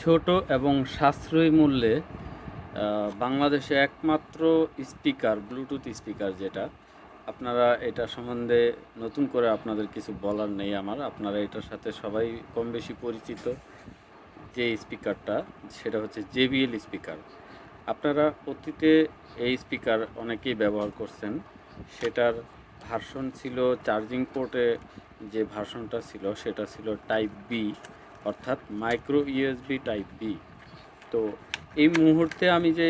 ছোট এবং সাশ্রয়ী মূল্যে বাংলাদেশে একমাত্র স্পিকার, ব্লুটুথ স্পিকার যেটা, আপনারা এটা সম্বন্ধে নতুন করে আপনাদের কিছু বলার নেই আমার। আপনারা এটার সাথে সবাই কম বেশি পরিচিত। যে স্পিকারটা সেটা হচ্ছে JBL স্পিকার। আপনারা অতীতে এই স্পিকার অনেকেই ব্যবহার করছেন। সেটার ভার্সন ছিল চার্জিং পোর্টে, যে ভার্সনটা ছিল সেটা ছিল টাইপ বি, অর্থাৎ মাইক্রো ইউএসবি টাইপ বি। তো এই মুহূর্তে আমি যে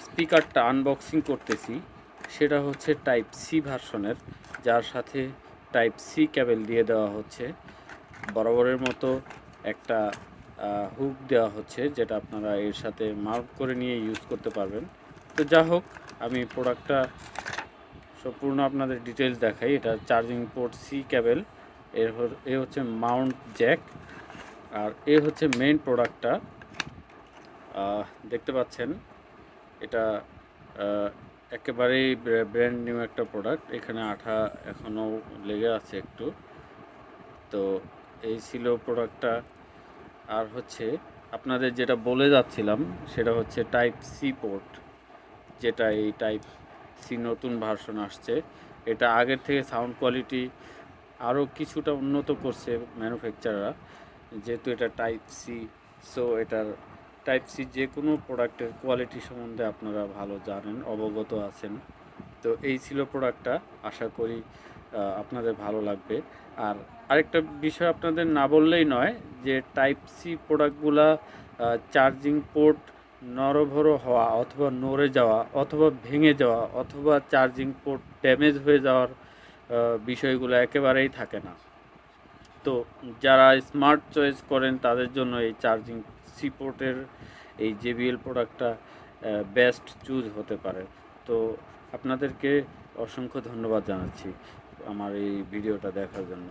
স্পিকারটা আনবক্সিং করতেছি সেটা হচ্ছে টাইপ সি ভার্সনের, যার সাথে টাইপ সি কেবল দিয়ে দেওয়া হচ্ছে। বরাবরের মতো একটা হুক দেওয়া হচ্ছে, যেটা আপনারা এর সাথে মাউন্ট করে নিয়ে ইউজ করতে পারবেন। তো যা হোক, আমি প্রোডাক্টটা সম্পূর্ণ আপনাদের ডিটেলস দেখাই। এটা চার্জিং পোর্ট সি কেবল, এ হচ্ছে মাউন্ট জ্যাক, আর এ হচ্ছে মেইন প্রোডাক্টটা। দেখতে পাচ্ছেন এটা একেবারেই ব্র্যান্ড নিউ একটা প্রোডাক্ট। এখানে আঠা এখনও লেগে আছে একটু। তো এই ছিল প্রোডাক্টটা। আর হচ্ছে আপনাদের যেটা বলে যাচ্ছিলাম সেটা হচ্ছে টাইপ সি পোর্ট, যেটা এই টাইপ সি নতুন ভার্সন আসছে। এটা আগের থেকে সাউন্ড কোয়ালিটি আরও কিছুটা উন্নত করছে ম্যানুফ্যাকচাররা, যেহেতু এটা টাইপ সি। সো এটার টাইপ সি যে কোনো প্রোডাক্টের কোয়ালিটি সম্বন্ধে আপনারা ভালো জানেন, অবগত আছেন। তো এই ছিল প্রোডাক্টটা। আশা করি আপনাদের ভালো লাগবে। আর আরেকটা বিষয় আপনাদের না বললেই নয়, যে টাইপ সি প্রোডাক্টগুলা চার্জিং পোর্ট নড়বড় হওয়া অথবা নড়ে যাওয়া অথবা ভেঙে যাওয়া অথবা চার্জিং পোর্ট ড্যামেজ হয়ে যাওয়ার বিষয়গুলো একেবারেই থাকে না। তো যারা স্মার্ট চয়েস করেন তাদের জন্য এই চার্জিং সি পোর্টের এই JBL প্রোডাক্টটা বেস্ট চুজ হতে পারে। তো আপনাদেরকে অসংখ্য ধন্যবাদ জানাচ্ছি আমার এই ভিডিওটা দেখার জন্য।